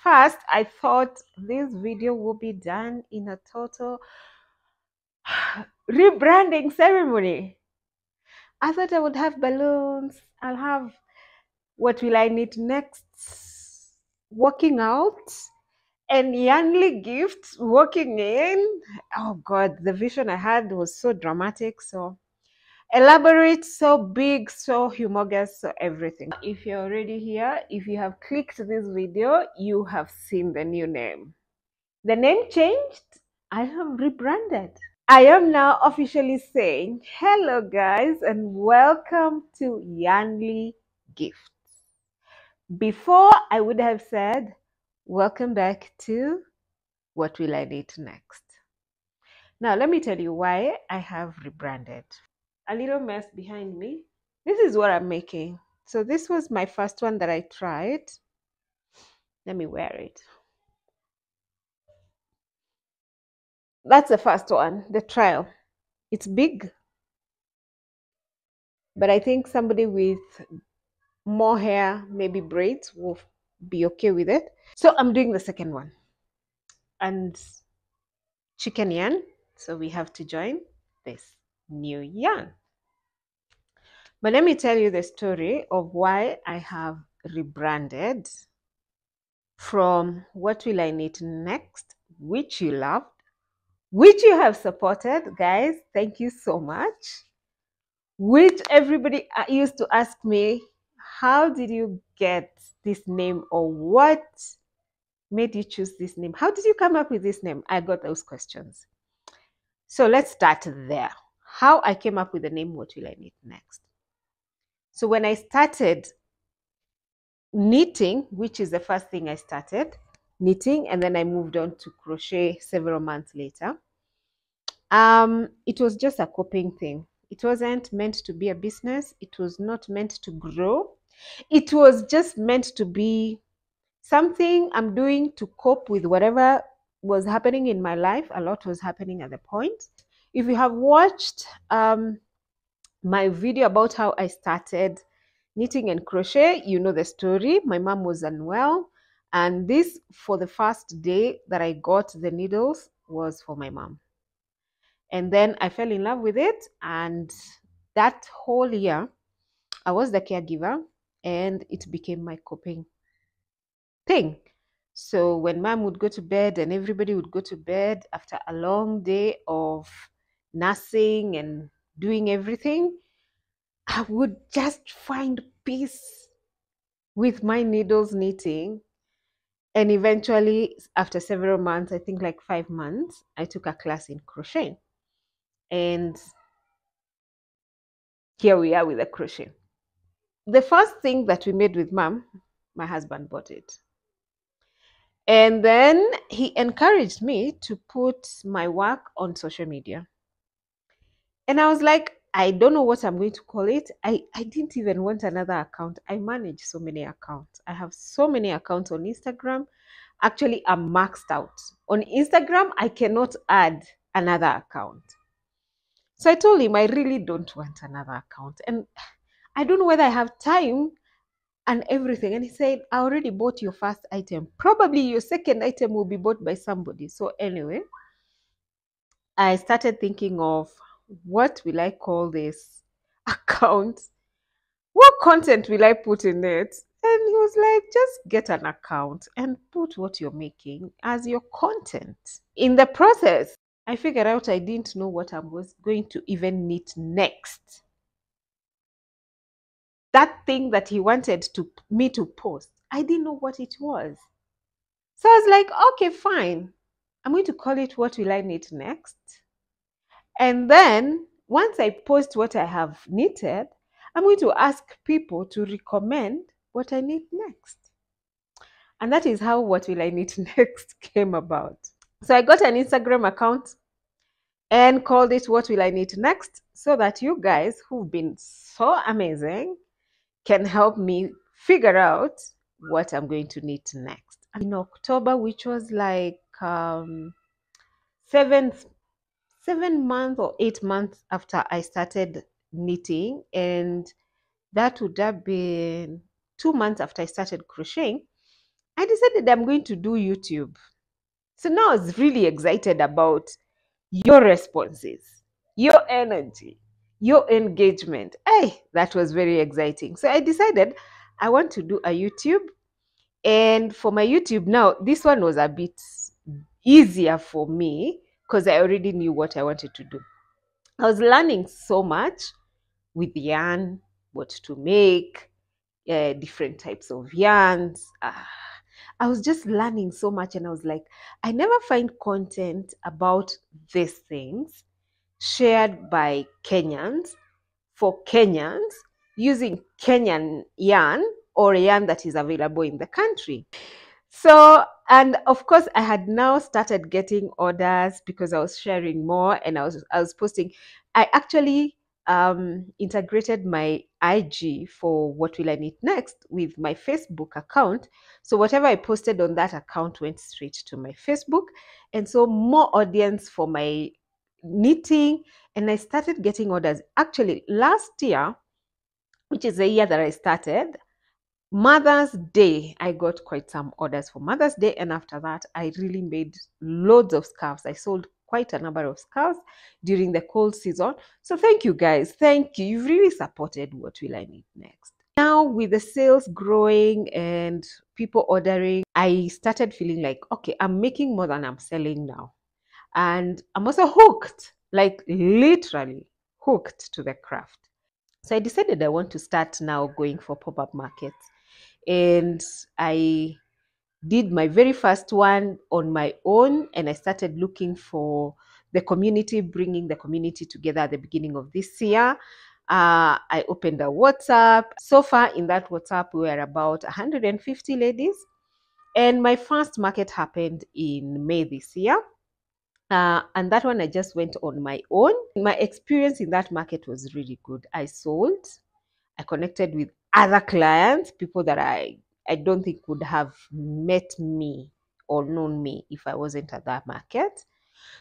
First, I thought this video will be done in a total rebranding ceremony. I thought I would have balloons. I'll have what will I need next? Working out and Yanli gifts walking in. Oh God, the vision I had was so dramatic, so elaborate, so big, so humongous, so everything. If you're already here, if you have clicked this video, you have seen the new name. The name changed. I have rebranded. I am now officially saying hello guys and welcome to Yanli Gifts. Before I would have said welcome back to What Will I Need Next. Now let me tell you why I have rebranded. A little mess behind me. This is what I'm making. So this was my first one that I tried. Let me wear it. That's the first one, the trial. It's big, but I think somebody with more hair, maybe braids, will be okay with it. So I'm doing the second one. And chicken yarn. So we have to join this new yarn. But let me tell you the story of why I have rebranded from What Will I Need Next, which you loved, which you have supported. Guys, thank you so much. Which everybody used to ask me, how did you get this name, or what made you choose this name? How did you come up with this name? I got those questions. So let's start there. How I came up with the name What Will I Need Next? So when I started knitting, which is the first thing I started, knitting, and then I moved on to crochet several months later. It was just a coping thing. It wasn't meant to be a business. It was not meant to grow. It was just meant to be something I'm doing to cope with whatever was happening in my life. A lot was happening at the point. If you have watched my video about how I started knitting and crochet, you know the story. My mom was unwell, and this, for the first day that I got the needles, was for my mom. And then I fell in love with it, and that whole year I was the caregiver, and it became my coping thing. So when mom would go to bed and everybody would go to bed after a long day of nursing and doing everything, I would just find peace with my needles knitting. And eventually, after several months, I think like 5 months, I took a class in crochet. And here we are with the crochet. The first thing that we made with mom, my husband bought it. And then he encouraged me to put my work on social media. And I was like, I don't know what I'm going to call it. I didn't even want another account. I manage so many accounts. I have so many accounts on Instagram. Actually, I'm maxed out. On Instagram, I cannot add another account. So I told him I really don't want another account. And I don't know whether I have time and everything. And he said, I already bought your first item. Probably your second item will be bought by somebody. So anyway, I started thinking of, what will I call this account? What content will I put in it? And he was like, just get an account and put what you're making as your content. In the process, I figured out I didn't know what I was going to even knit next. That thing that he wanted me to post, I didn't know what it was. So I was like, okay, fine. I'm going to call it What Will I Knit Next? And then once I post what I have knitted, I'm going to ask people to recommend what I knit next. And that is how What Will I Knit Next came about. So I got an Instagram account and called it What Will I Knit Next, so that you guys who've been so amazing can help me figure out what I'm going to knit next. In October, which was like 7 months or 8 months after I started knitting, and that would have been 2 months after I started crocheting, I decided I'm going to do YouTube. So now I was really excited about your responses, your energy, your engagement. Hey, that was very exciting. So I decided I want to do a YouTube. And for my YouTube now, this one was a bit easier for me because I already knew what I wanted to do. I was learning so much with yarn, what to make, different types of yarns. I was just learning so much, and I was like, I never find content about these things shared by Kenyans for Kenyans using Kenyan yarn or yarn that is available in the country. So, and of course, I had now started getting orders because I was sharing more and I was posting. I actually integrated my IG for What Will I Knit Next with my Facebook account. So whatever I posted on that account went straight to my Facebook, and so more audience for my knitting, and I started getting orders. Actually, last year, which is the year that I started, Mother's Day, I got quite some orders for Mother's Day, and after that, I really made loads of scarves. I sold quite a number of scarves during the cold season. So thank you guys. Thank you. You've really supported What Will I Knit Next. Now with the sales growing and people ordering, I started feeling like, okay, I'm making more than I'm selling now. And I'm also hooked, like literally hooked to the craft. So I decided I want to start now going for pop-up markets. And I did my very first one on my own, and I started looking for the community, bringing the community together at the beginning of this year. I opened a WhatsApp. So far in that WhatsApp, we were about 150 ladies. And my first market happened in May this year. And that one I just went on my own. My experience in that market was really good. I sold, I connected with other clients, people that I don't think would have met me or known me if I wasn't at that market.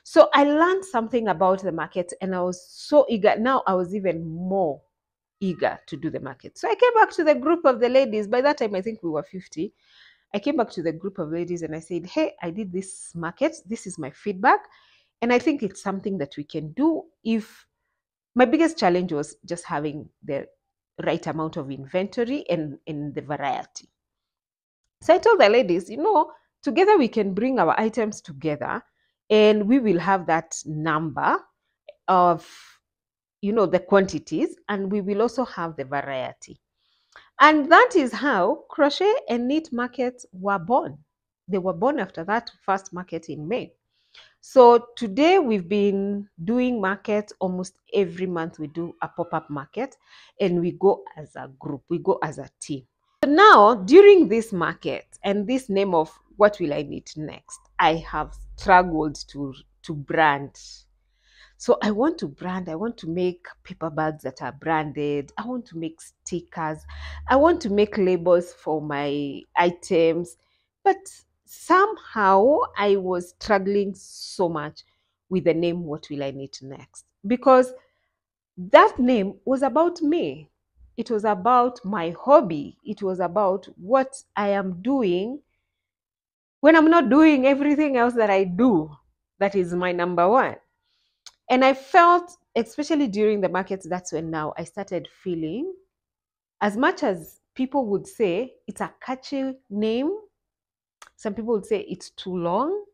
So I learned something about the market, and I was so eager. Now I was even more eager to do the market. So I came back to the group of the ladies. By that time, I think we were 50. I came back to the group of ladies and I said, hey, I did this market. This is my feedback. And I think it's something that we can do. If my biggest challenge was just having the right amount of inventory and the variety. So I told the ladies, together we can bring our items together and we will have that number of, the quantities, and we will also have the variety. And that is how crochet and knit markets were born. They were born after that first market in May. So today we've been doing markets almost every month. We do a pop-up market and we go as a group, we go as a team. So now during this market and this name of What Will I Knit Next, I have struggled to brand. So I want to brand, I want to make paper bags that are branded. I want to make stickers. I want to make labels for my items. But somehow I was struggling so much with the name What Will I Knit Next? Because that name was about me. It was about my hobby. It was about what I am doing when I'm not doing everything else that I do. That is my number one. And I felt, especially during the markets, that's when now I started feeling, as much as people would say it's a catchy name, some people would say it's too long,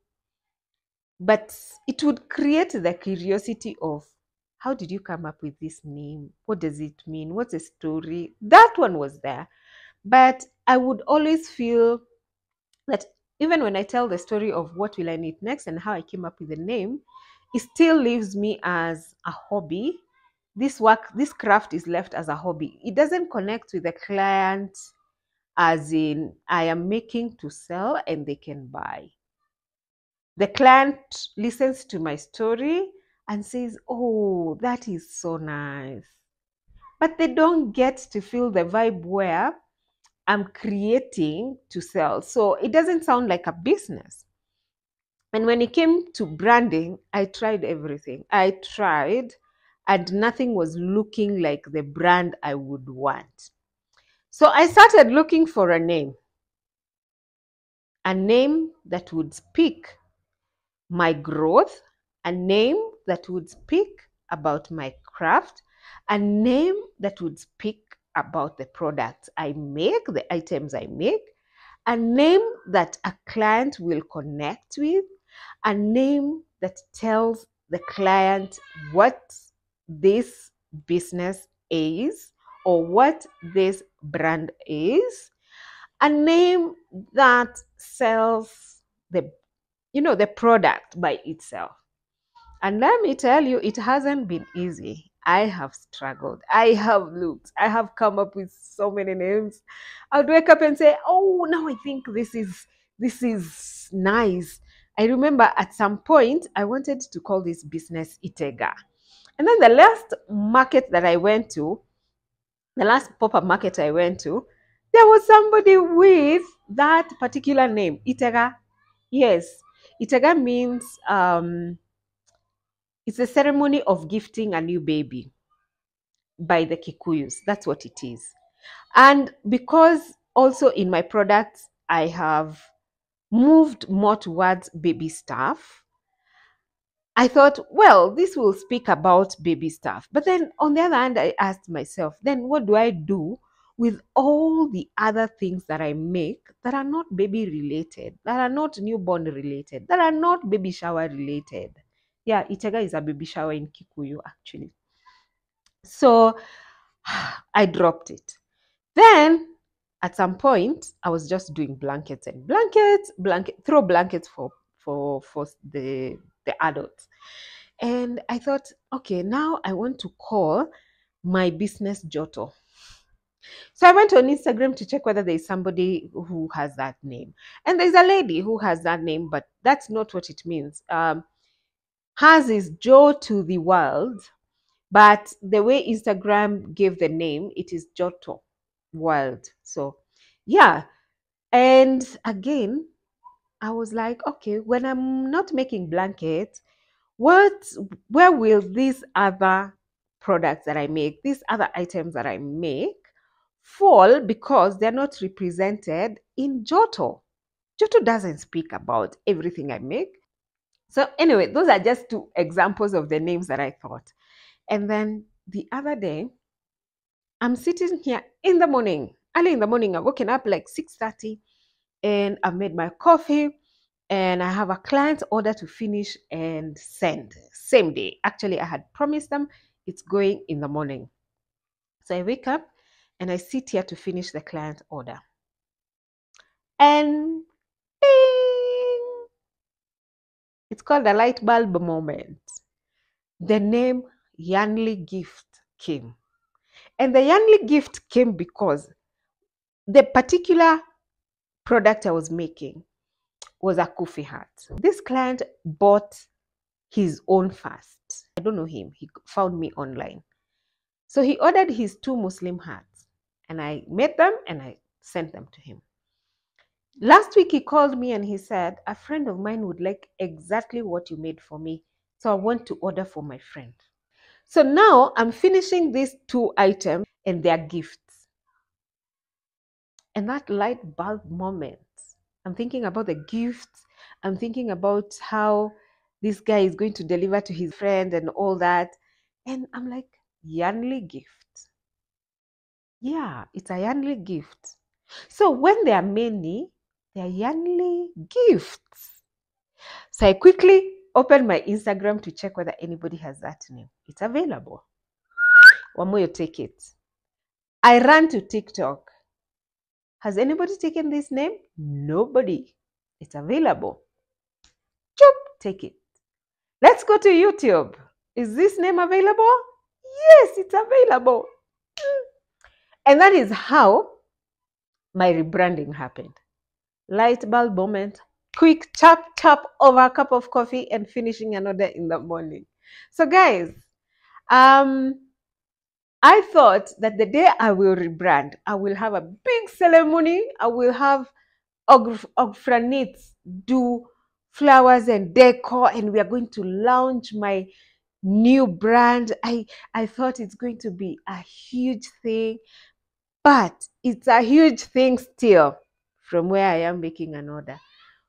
but it would create the curiosity of, how did you come up with this name? What does it mean? What's the story? That one was there. But I would always feel that even when I tell the story of What Will I Knit Next and how I came up with the name, it still leaves me as a hobby. This craft is left as a hobby. It doesn't connect with the client as in I am making to sell and they can buy. The client listens to my story and says, oh, that is so nice. But they don't get to feel the vibe where I'm creating to sell. So it doesn't sound like a business. And when it came to branding, I tried everything. I tried, and nothing was looking like the brand I would want. So I started looking for a name. a name that would speak my growth, a name that would speak about my craft, a name that would speak about the products I make, the items I make, a name that a client will connect with, a name that tells the client what this business is or what this brand is, a name that sells the product by itself. And let me tell you, it hasn't been easy. I have struggled. I have looked. I have come up with so many names. I would wake up and say, "Oh, now I think this is nice." I remember at some point I wanted to call this business Itega. And then the last market that I went to, the last pop-up market I went to, there was somebody with that particular name, Itega. Yes, Itega means it's a ceremony of gifting a new baby by the Kikuyus. That's what it is. And because also in my products, I have moved more towards baby stuff, I thought, well, this will speak about baby stuff. But then on the other hand, I asked myself, then what do I do with all the other things that I make that are not baby related, that are not newborn related, that are not baby shower related? Yeah, Itega is a baby shower in Kikuyu, actually. So I dropped it. Then at some point, I was just doing blankets and throw blankets for the adults. And I thought, okay, now I want to call my business Joto. So I went on Instagram to check whether there's somebody who has that name. And there's a lady who has that name, but that's not what it means. Hers is Joe to the world, but the way Instagram gave the name, it is Joto World. So yeah. And again, I was like, okay, when I'm not making blankets, where will these other products that I make, these other items that I make fall, because they're not represented in Joto? Joto doesn't speak about everything I make. So anyway, those are just two examples of the names that I thought. And then the other day, I'm sitting here in the morning, early in the morning. I've woken up like 6:30 and I've made my coffee and I have a client order to finish and send same day. Actually, I had promised them it's going in the morning. So I wake up and I sit here to finish the client order. And ding! It's called the Lightbulb Moment. The name Yanli Gift came. And the Yanli Gift came because the particular product I was making was a coffee hat. This client bought his own first. I don't know him. He found me online. So he ordered his 2 Muslim hats and I made them and I sent them to him. Last week he called me and he said, a friend of mine would like exactly what you made for me. So I want to order for my friend. So now I'm finishing these 2 items and they are gifts. And that light bulb moment, I'm thinking about the gifts. I'm thinking about how this guy is going to deliver to his friend and all that. And I'm like, Yanli gift. Yeah, it's a Yanli gift. So when there are many, they are Yanli gifts. So I quickly opened my Instagram to check whether anybody has that name. It's available. Wamoyo, take it. I ran to TikTok. Has anybody taken this name? Nobody. It's available. Chop, take it. Let's go to YouTube. Is this name available? Yes, it's available. And that is how my rebranding happened. Lightbulb moment, quick chop over a cup of coffee and finishing another in the morning. So guys, I thought that the day I will rebrand, I will have a big ceremony. I will have Ogfranits do flowers and decor, and we are going to launch my new brand. I thought it's going to be a huge thing, but it's a huge thing still from where I am making an order.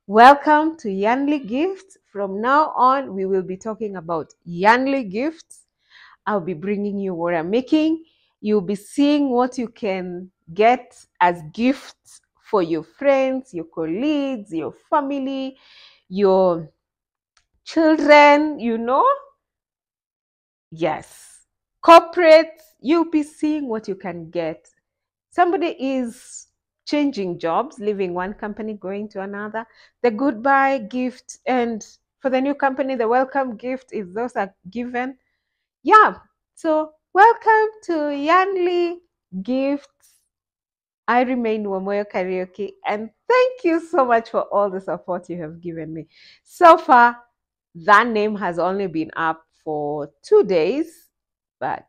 Welcome to Yanli Gifts. From now on, we will be talking about Yanli Gifts. I'll be bringing you what I'm making. You'll be seeing what you can get as gifts for your friends, your colleagues, your family, your children, Yes. Corporates, you'll be seeing what you can get. Somebody is changing jobs, leaving one company, going to another. The goodbye gift, and for the new company, the welcome gift, if those are given. Yeah. So, welcome to Yanli Gifts. I remain Wamoyo Karaoke, and thank you so much for all the support you have given me. So far, that name has only been up for 2 days, but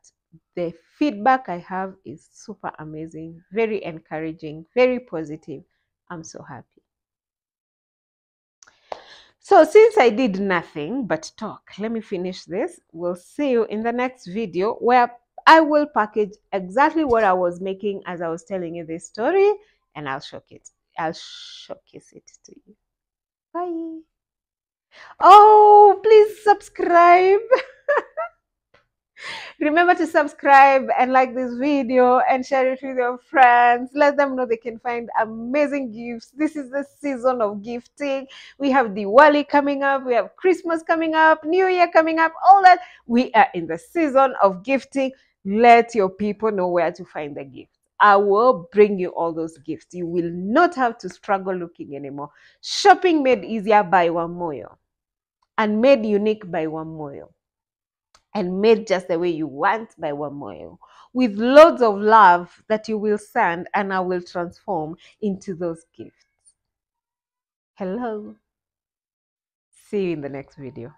the feedback I have is super amazing, very encouraging, very positive. I'm so happy. So since I did nothing but talk, let me finish this. We'll see you in the next video where I will package exactly what I was making as I was telling you this story, and I'll showcase it to you. Bye. Oh, please subscribe. Remember to subscribe and like this video and share it with your friends. Let them know they can find amazing gifts. This is the season of gifting. We have Diwali coming up, we have Christmas coming up, New Year coming up, all that. We are in the season of gifting. Let your people know where to find the gifts. I will bring you all those gifts. You will not have to struggle looking anymore. Shopping made easier by Wamoyo and made unique by Wamoyo, and made just the way you want by Wamoyo, with loads of love that you will send and I will transform into those gifts. Hello. See you in the next video.